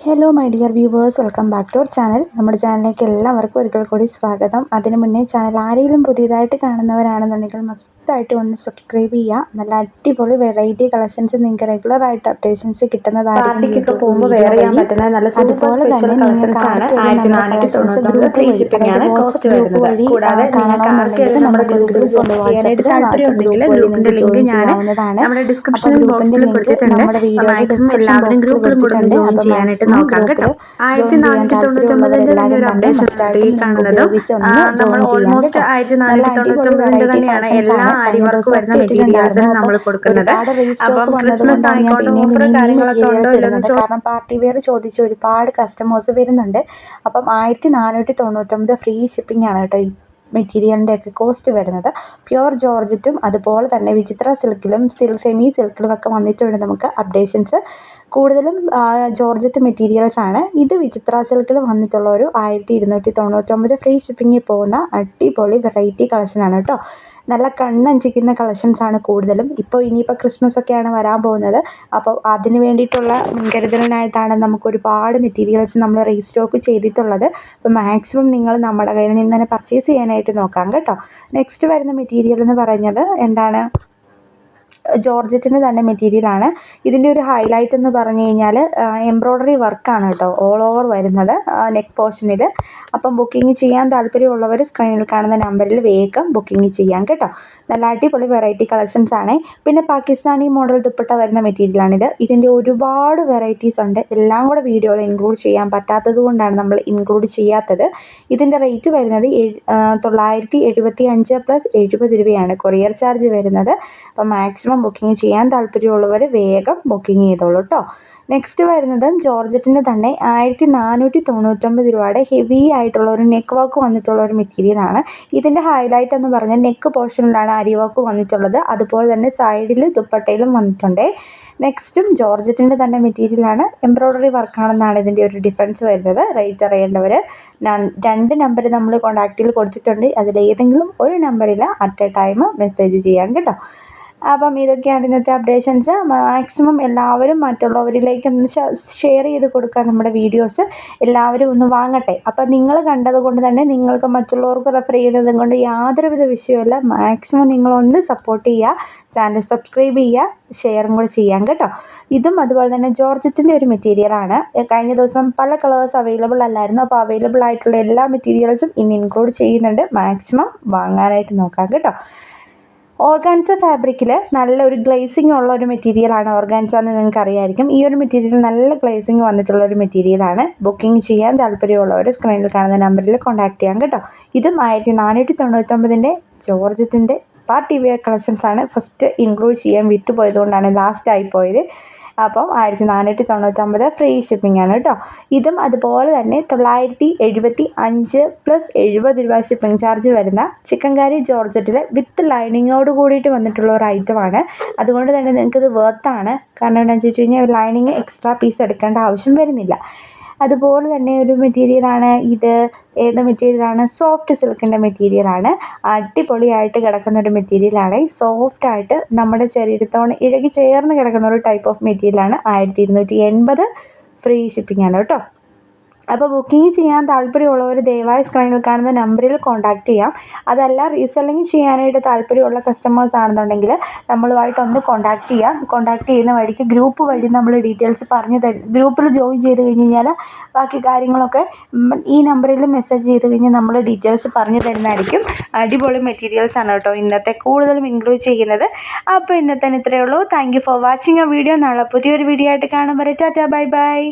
Hello my dear viewers, welcome back to our channel. നമ്മുടെ ചാനലിലേക്ക് എല്ലാവർക്കും ഒരിക്കൽ കൂടി സ്വാഗതം. അതിനു മുന്നേ ചാനൽ ആരെങ്കിലും പുതിയതായിട്ട് കാണുന്നവരാണെന്നുണ്ടെങ്കിൽ മസ്റ്റായിട്ട് ഒന്ന് സബ്സ്ക്രൈബ് ചെയ്യുക. നല്ല അടിപൊളി വെറൈറ്റി കളക്ഷൻസ് നിങ്ങൾക്ക് റെഗുലറായിട്ട് അപ്ഡേഷൻസ് കിട്ടുന്നതായിരിക്കും. പാർട്ടിക്കൊക്കെ പോകുമ്പോൾ വെയർ ചെയ്യാൻ പറ്റുന്ന നല്ല സൂപ്പർ സ്പെഷ്യൽ കളക്ഷൻസ് ആണ്. 1499 ഫ്രീ ഷിപ്പിംഗ് ആണ് കോസ്റ്റ് വരുന്നത്. കൂടാതെ നിങ്ങൾക്ക് ആർക്കെങ്കിലും നമ്മുടെ ഗ്രൂപ്പിൽ ജോയിൻ ചെയ്യാനായിട്ട് താല്പര്യമുണ്ടെങ്കിൽ ഗ്രൂപ്പിന്റെ ലിങ്ക് ഞാൻ നമ്മുടെ ഡിസ്ക്രിപ്ഷൻ ബോക്സിൽ കൊടുത്തിട്ടുണ്ട്. മാക്സിമം എല്ലാവരും ഗ്രൂപ്പിലും കൂടെ ജോയിൻ ചെയ്യാനായിട്ട് നോക്കാം കേട്ടോ. 1499 തന്നെ ഒരു അപ്ഡേഷൻ ആണ് ഈ കാണുന്നത്. നമ്മൾ ഓൾമോസ്റ്റ് 1499 തന്നെയാണ് എല്ലാ ആരി വർക്ക് വരുന്ന മെറ്റീരിയൽസിനും നമ്മൾ കൊടുക്കുന്നത്. അപ്പം ക്രിസ്മസ് ആയിക്കോട്ടെ ഓഫർ കാര്യങ്ങളൊക്കെ ഉണ്ടോ ഇല്ലെന്ന് കാരണം പാർട്ടി വെയർ ചോദിച്ച് ഒരുപാട് കസ്റ്റമേഴ്സ് വരുന്നുണ്ട്. അപ്പം 1499 ഫ്രീ ഷിപ്പിംഗ് ആണ് കേട്ടോ ഈ മെറ്റീരിയലിൻ്റെ ഒക്കെ കോസ്റ്റ് വരുന്നത്. പ്യുവർ ജോർജറ്റും അതുപോലെ തന്നെ വിചിത്ര സിൽക്കിലും സെമി സിൽക്കിലും ഒക്കെ വന്നിട്ടുണ്ട് നമുക്ക് അപ്ഡേഷൻസ്. കൂടുതലും ജോർജറ്റ് മെറ്റീരിയൽസ് ആണ്. ഇത് വിചിത്ര സിൽക്കിൽ വന്നിട്ടുള്ള ഒരു 1299 ഫ്രീ ഷിപ്പിങ്ങിൽ പോകുന്ന അടിപൊളി വെറൈറ്റി കളക്ഷനാണ് കേട്ടോ. നല്ല കണ്ണഞ്ചിക്കുന്ന കളക്ഷൻസ് ആണ് കൂടുതലും. ഇനിയിപ്പോൾ ക്രിസ്മസ് ഒക്കെയാണ് വരാൻ പോകുന്നത്. അപ്പോൾ അതിന് വേണ്ടിയിട്ടുള്ള മുൻകരുതലിനായിട്ടാണ് നമുക്ക് ഒരുപാട് മെറ്റീരിയൽസ് നമ്മൾ റീസ്റ്റോക്ക് ചെയ്തിട്ടുള്ളത്. അപ്പോൾ മാക്സിമം നിങ്ങൾ നമ്മുടെ കയ്യിൽ നിന്ന് തന്നെ പർച്ചേസ് ചെയ്യാനായിട്ട് നോക്കാം കേട്ടോ. നെക്സ്റ്റ് വരുന്ന മെറ്റീരിയൽ എന്ന് പറയുന്നത് എന്താണ്, ജോർജറ്റിൻ്റെ തന്നെ മെറ്റീരിയലാണ്. ഇതിൻ്റെ ഒരു ഹൈലൈറ്റ് എന്ന് പറഞ്ഞു കഴിഞ്ഞാൽ എംബ്രോയ്ഡറി വർക്കാണ് കേട്ടോ ഓൾ ഓവർ വരുന്നത് നെക്ക് പോർഷനിൽ. അപ്പം ബുക്കിംഗ് ചെയ്യാൻ താല്പര്യമുള്ളവർ സ്ക്രീനിൽ കാണുന്ന നമ്പറിൽ വേഗം ബുക്കിംഗ് ചെയ്യാം കേട്ടോ. നല്ല അടിപൊളി വെറൈറ്റി കളക്ഷൻസ് ആണ്. പിന്നെ പാകിസ്ഥാനി മോഡൽ ദുപ്പട്ട വരുന്ന മെറ്റീരിയലാണിത്. ഇതിൻ്റെ ഒരുപാട് വെറൈറ്റീസ് ഉണ്ട്. എല്ലാം കൂടെ വീഡിയോയിൽ ഇൻക്ലൂഡ് ചെയ്യാൻ പറ്റാത്തത് കൊണ്ടാണ് നമ്മൾ ഇൻക്ലൂഡ് ചെയ്യാത്തത്. ഇതിൻ്റെ റേറ്റ് വരുന്നത് 975 + 70 രൂപയാണ് കൊറിയർ ചാർജ് വരുന്നത്. അപ്പോൾ മാക്സിമം ബുക്കിംഗ് ചെയ്യാൻ താല്പര്യമുള്ളവർ വേഗം ബുക്കിംഗ് ചെയ്തോളൂ കേട്ടോ. നെക്സ്റ്റ് വരുന്നത് ജോർജറ്റിൻ്റെ തന്നെ 1499 രൂപയുടെ ഹെവി ആയിട്ടുള്ള ഒരു നെക്ക് വർക്ക് വന്നിട്ടുള്ള ഒരു മെറ്റീരിയലാണ്. ഇതിൻ്റെ ഹൈലൈറ്റ് എന്ന് പറഞ്ഞാൽ നെക്ക് പോർഷനിലാണ് അരി വർക്ക് വന്നിട്ടുള്ളത്. അതുപോലെ തന്നെ സൈഡിൽ ദുപ്പട്ടയിലും വന്നിട്ടുണ്ട്. നെക്സ്റ്റും ജോർജറ്റിൻ്റെ തന്നെ മെറ്റീരിയലാണ്. എംബ്രോയ്ഡറി വർക്കാണെന്നാണ് ഇതിൻ്റെ ഒരു ഡിഫറൻസ് വരുന്നത്. റേറ്റ് അറിയേണ്ടവർ 2 നമ്പർ നമ്മൾ കോൺടാക്റ്റിൽ കൊടുത്തിട്ടുണ്ട്. അതിലേതെങ്കിലും ഒരു നമ്പറിൽ അറ്റ് എ ടൈം മെസ്സേജ് ചെയ്യാം കേട്ടോ. അപ്പം ഇതൊക്കെയാണ് ഇന്നത്തെ അപ്ഡേഷൻസ്. മാക്സിമം എല്ലാവരും മറ്റുള്ളവരിലേക്ക് ഒന്ന് ഷെയർ ചെയ്ത് കൊടുക്കുക നമ്മുടെ വീഡിയോസ്. എല്ലാവരും ഒന്ന് വാങ്ങട്ടെ. അപ്പം നിങ്ങൾ കണ്ടത് കൊണ്ട് തന്നെ നിങ്ങൾക്ക് മറ്റുള്ളവർക്ക് റെഫർ ചെയ്യുന്നത് കൊണ്ട് യാതൊരുവിധ വിഷയമില്ല. മാക്സിമം നിങ്ങളൊന്ന് സപ്പോർട്ട് ചെയ്യുക, ചാനൽ സബ്സ്ക്രൈബ് ചെയ്യുക, ഷെയറും കൂടെ ചെയ്യാം കേട്ടോ. ഇതും അതുപോലെ തന്നെ ജോർജറ്റിൻ്റെ ഒരു മെറ്റീരിയലാണ്. കഴിഞ്ഞ ദിവസം പല കളേഴ്സ് അവൈലബിൾ അല്ലായിരുന്നു. അപ്പോൾ അവൈലബിൾ ആയിട്ടുള്ള എല്ലാ മെറ്റീരിയൽസും ഇന്ന് ഇൻക്ലൂഡ് ചെയ്യുന്നുണ്ട്. മാക്സിമം വാങ്ങാനായിട്ട് നോക്കാം കേട്ടോ. ഓർഗാൻസ ഫാബ്രിക്കിൽ നല്ലൊരു ഗ്ലേസിങ് ഉള്ള ഒരു മെറ്റീരിയലാണ് ഓർഗാൻസ എന്ന് നിങ്ങൾക്ക് അറിയാമായിരിക്കും. ഈ ഒരു മെറ്റീരിയൽ നല്ല ഗ്ലേസിങ് വന്നിട്ടുള്ള ഒരു മെറ്റീരിയലാണ്. ബുക്കിംഗ് ചെയ്യാൻ താല്പര്യമുള്ളവർ സ്ക്രീനിൽ കാണുന്ന നമ്പറിൽ കോൺടാക്ട് ചെയ്യാം കേട്ടോ. ഇതും 1499 ജോർജറ്റിൻ്റെ പാർട്ടി വെയർ കളക്ഷൻസ് ആണ്. ഫസ്റ്റ് ഇൻക്ലൂഡ് ചെയ്യാൻ വിട്ടുപോയതുകൊണ്ടാണ് ലാസ്റ്റ് ആയിപ്പോയത്. അപ്പം 1499 ഫ്രീ ഷിപ്പിംഗ് ആണ് കേട്ടോ. ഇതും അതുപോലെ തന്നെ 975 + 70 രൂപ ഷിപ്പിംഗ് ചാർജ് വരുന്ന ചിക്കൻകാരി ജോർജറ്റിൽ വിത്ത് ലൈനിങ്ങോട് കൂടിയിട്ട് വന്നിട്ടുള്ള ഒരു ഐറ്റമാണ്. അതുകൊണ്ട് തന്നെ നിങ്ങൾക്കിത് വേർത്താണ്. കാരണം എന്താണെന്ന് വെച്ച് കഴിഞ്ഞാൽ ലൈനിങ് എക്സ്ട്രാ പീസ് എടുക്കേണ്ട ആവശ്യം വരുന്നില്ല. അതുപോലെ തന്നെ ഒരു മെറ്റീരിയലാണ് ഇത്. ഏത് മെറ്റീരിയലാണ്? സോഫ്റ്റ് സിൽക്കിൻ്റെ മെറ്റീരിയലാണ്. അടിപൊളിയായിട്ട് കിടക്കുന്ന ഒരു മെറ്റീരിയലാണ്. സോഫ്റ്റായിട്ട് നമ്മുടെ ശരീരത്തോട് ഇഴകി ചേർന്ന് കിടക്കുന്ന ഒരു ടൈപ്പ് ഓഫ് മെറ്റീരിയലാണ്. 1280 ഫ്രീ ഷിപ്പിംഗ് ആണ് കേട്ടോ. അപ്പോൾ ബുക്കിംഗ് ചെയ്യാൻ താല്പര്യമുള്ളവർ ദയവായി സ്ക്രീനിൽ കാണുന്ന നമ്പറിൽ കോൺടാക്ട് ചെയ്യാം. അതല്ല റീസെല്ലിങ് ചെയ്യാനായിട്ട് താല്പര്യമുള്ള കസ്റ്റമേഴ്സ് ആണെന്നുണ്ടെങ്കിൽ നമ്മളുമായിട്ടൊന്ന് കോൺടാക്ട് ചെയ്യാം. കോൺടാക്ട് ചെയ്യുന്ന വഴിക്ക് ഗ്രൂപ്പ് വഴി നമ്മൾ ഡീറ്റെയിൽസ് പറഞ്ഞു തരും. ഗ്രൂപ്പിൽ ജോയിൻ ചെയ്ത് കഴിഞ്ഞ് കഴിഞ്ഞാൽ ബാക്കി കാര്യങ്ങളൊക്കെ ഈ നമ്പറിൽ മെസ്സേജ് ചെയ്ത് കഴിഞ്ഞാൽ നമ്മൾ ഡീറ്റെയിൽസ് പറഞ്ഞു തരുന്നതായിരിക്കും. അടിപൊളി മെറ്റീരിയൽസ് ആണ് കേട്ടോ ഇന്നത്തെ കൂടുതലും ഇൻക്ലൂഡ് ചെയ്യുന്നത്. അപ്പോൾ ഇന്നത്തെ ഇത്രയേ ഉള്ളൂ. Thank you for watching A video. നാളെ പുതിയൊരു വീഡിയോ ആയിട്ട് കാണുമ്പോൾ ടാറ്റാ ബൈ ബൈ.